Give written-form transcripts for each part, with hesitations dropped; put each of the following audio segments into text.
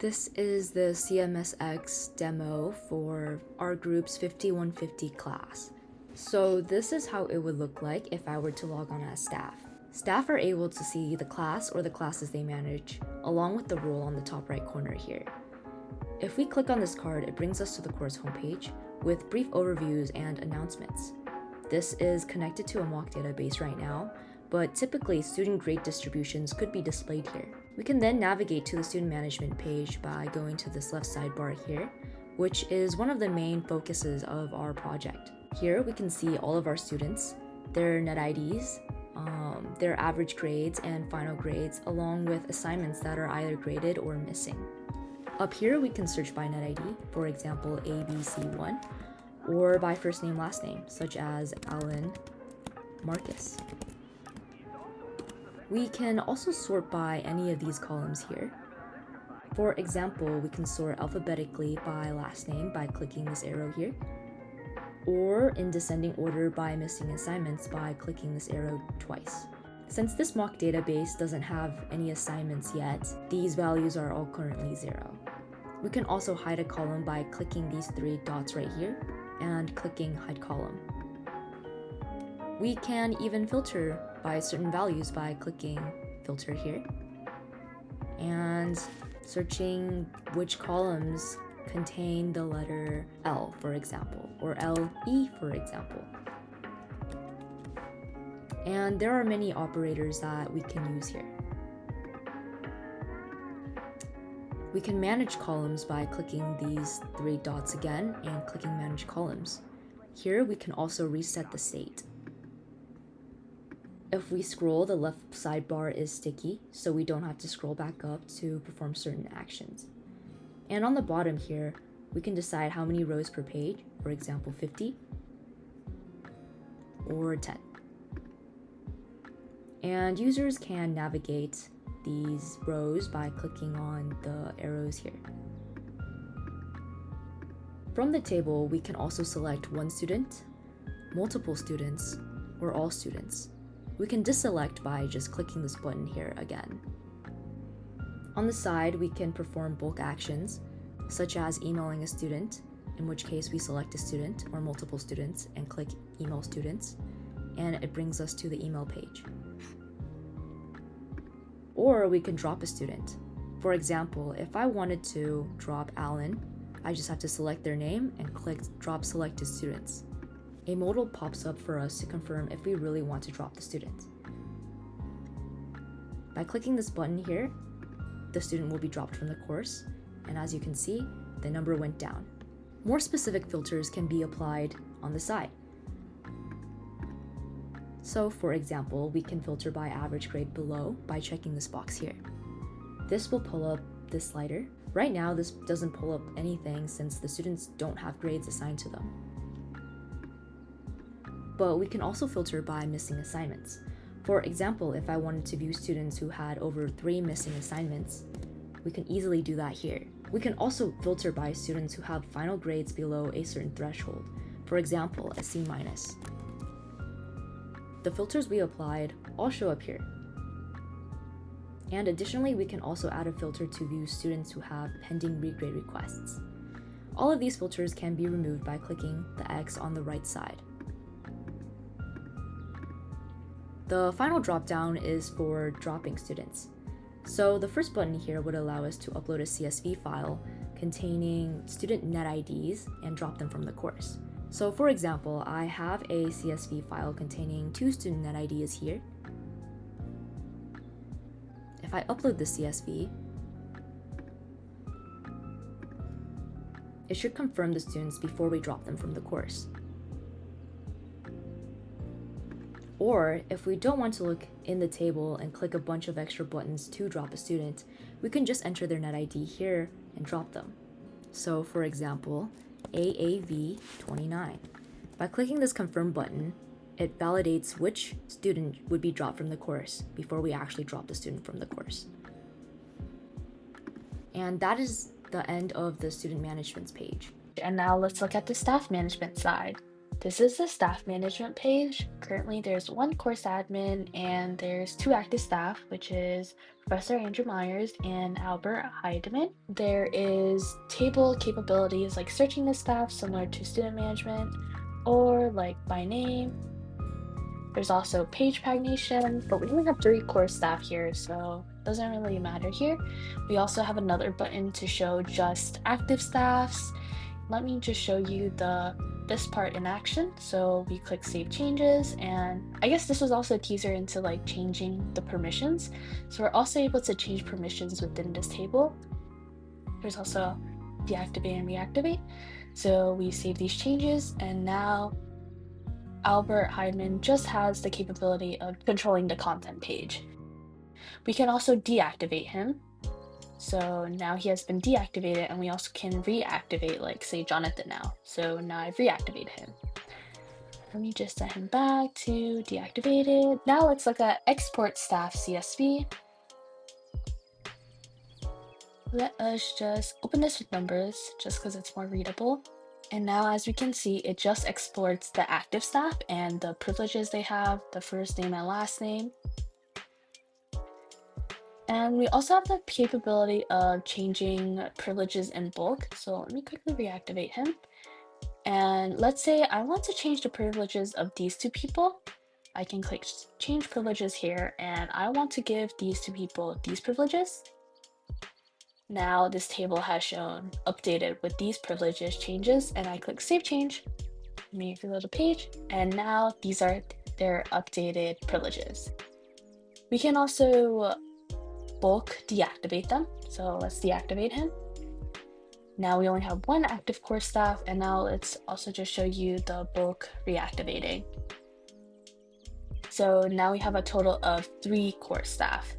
This is the CMSX demo for our group's 5150 class. So this is how it would look like if I were to log on as staff. Staff are able to see the class or the classes they manage, along with the role on the top right corner here. If we click on this card, it brings us to the course homepage with brief overviews and announcements. This is connected to a mock database right now, but typically student grade distributions could be displayed here. We can then navigate to the student management page by going to this left sidebar here, which is one of the main focuses of our project. Here we can see all of our students, their net IDs, their average grades and final grades, along with assignments that are either graded or missing. Up here we can search by net ID, for example ABC1, or by first name last name, such as Alan Marcus. We can also sort by any of these columns here. For example, we can sort alphabetically by last name by clicking this arrow here, or in descending order by missing assignments by clicking this arrow twice. Since this mock database doesn't have any assignments yet, these values are all currently 0. We can also hide a column by clicking these 3 dots right here and clicking hide column. We can even filter by certain values by clicking filter here and searching which columns contain the letter L, for example, or LE, for example. And there are many operators that we can use here. We can manage columns by clicking these 3 dots again and clicking manage columns. Here we can also reset the state. If we scroll, the left sidebar is sticky, so we don't have to scroll back up to perform certain actions. And on the bottom here, we can decide how many rows per page, for example 50 or 10. And users can navigate these rows by clicking on the arrows here. From the table, we can also select one student, multiple students, or all students. We can deselect by just clicking this button here again. On the side, we can perform bulk actions, such as emailing a student, in which case we select a student or multiple students and click email students, and it brings us to the email page. Or we can drop a student. For example, if I wanted to drop Alan, I just have to select their name and click drop selected students. A modal pops up for us to confirm if we really want to drop the student. By clicking this button here, the student will be dropped from the course, and as you can see, the number went down. More specific filters can be applied on the side. So for example, we can filter by average grade below by checking this box here. This will pull up this slider. Right now, this doesn't pull up anything since the students don't have grades assigned to them. But we can also filter by missing assignments. For example, if I wanted to view students who had over 3 missing assignments, we can easily do that here. We can also filter by students who have final grades below a certain threshold, for example, a C-. The filters we applied all show up here. And additionally, we can also add a filter to view students who have pending regrade requests. All of these filters can be removed by clicking the X on the right side. The final dropdown is for dropping students. So the first button here would allow us to upload a CSV file containing student net IDs and drop them from the course. So for example, I have a CSV file containing 2 student net IDs here. If I upload the CSV, it should confirm the students before we drop them from the course. Or if we don't want to look in the table and click a bunch of extra buttons to drop a student, we can just enter their net ID here and drop them. So for example, AAV29. By clicking this confirm button, it validates which student would be dropped from the course before we actually drop the student from the course. And that is the end of the student management's page. And now let's look at the staff management side. This is the staff management page. Currently, there's one course admin and there's 2 active staff, which is Professor Andrew Myers and Albert Heidemann. There is table capabilities like searching the staff similar to student management or like by name. There's also page pagination, but we only have 3 core staff here, so it doesn't really matter here. We also have another button to show just active staffs. Let me just show you this part in action. So we click save changes, and I guess this was also a teaser into like changing the permissions. So we're also able to change permissions within this table. There's also deactivate and reactivate. So we save these changes, and now Albert Heidemann just has the capability of controlling the content page. We can also deactivate him. So now he has been deactivated, and we also can reactivate, like say Jonathan now. So now I've reactivated him. Let me just set him back to deactivated. Now let's look at export staff CSV. Let us just open this with numbers just because it's more readable. And now as we can see, it just exports the active staff and the privileges they have, the first name and last name. And we also have the capability of changing privileges in bulk. So let me quickly reactivate him. And let's say I want to change the privileges of these 2 people. I can click change privileges here, and I want to give these 2 people these privileges. Now this table has shown updated with these privileges changes, and I click save change. Let me reload the page, and now these are their updated privileges. We can also bulk deactivate them. So let's deactivate him. Now we only have 1 active core staff, and now let's also just show you the bulk reactivating. So now we have a total of 3 core staff.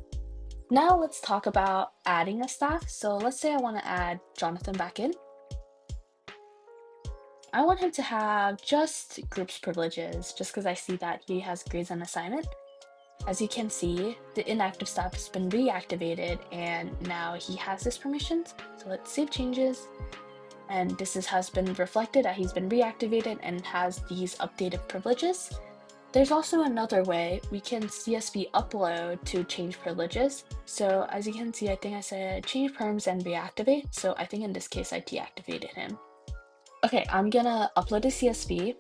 Now let's talk about adding a staff. So let's say I want to add Jonathan back in. I want him to have just groups privileges, just because I see that he has grades and assignment. As you can see, the inactive staff has been reactivated, and now he has his permissions. So let's save changes. And this has been reflected that he's been reactivated and has these updated privileges. There's also another way we can CSV upload to change privileges. So as you can see, I think I said change perms and reactivate. So I think in this case, I deactivated him. Okay, I'm gonna upload a CSV.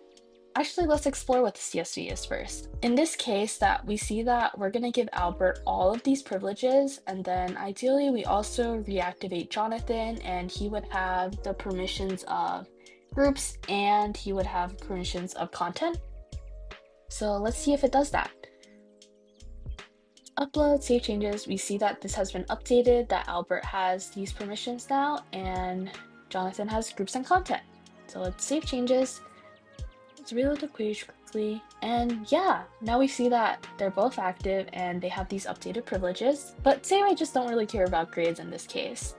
Actually, let's explore what the CSV is first. In this case, that we see that we're gonna give Albert all of these privileges, and then ideally we also reactivate Jonathan, and he would have the permissions of groups and he would have permissions of content. So let's see if it does that. Upload, save changes. We see that this has been updated, that Albert has these permissions now, and Jonathan has groups and content. So let's save changes. Let's reload the page quickly, and yeah, now we see that they're both active and they have these updated privileges. But say I just don't really care about grades in this case.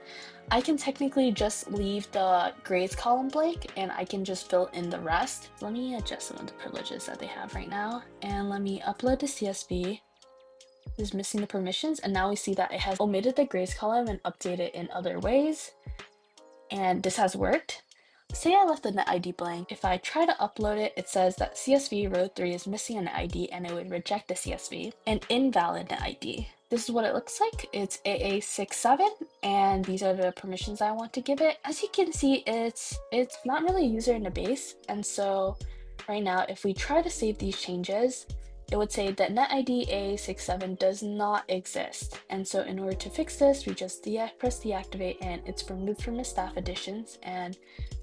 I can technically just leave the grades column blank, and I can just fill in the rest. Let me adjust some of the privileges that they have right now, and let me upload the CSV. This is missing the permissions, and now we see that it has omitted the grades column and updated in other ways, and this has worked. Say I left the net ID blank. If I try to upload it, it says that CSV row 3 is missing an ID, and it would reject the CSV. An invalid net ID. This is what it looks like. It's AA67, and these are the permissions I want to give it. As you can see, it's not really a user in the base, and so right now, if we try to save these changes, it would say that net ID AA67 does not exist. And so in order to fix this, we just press deactivate, and it's removed from the staff additions. And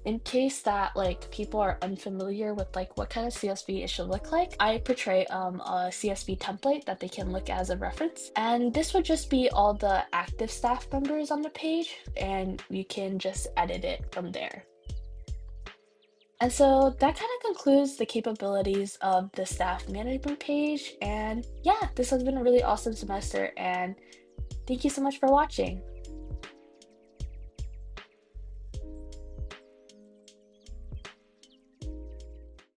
in case that like people are unfamiliar with like what kind of CSV it should look like, I portray a CSV template that they can look as a reference. And this would just be all the active staff members on the page, and you can just edit it from there. And so that kind of concludes the capabilities of the staff management page. And yeah, this has been a really awesome semester, and thank you so much for watching.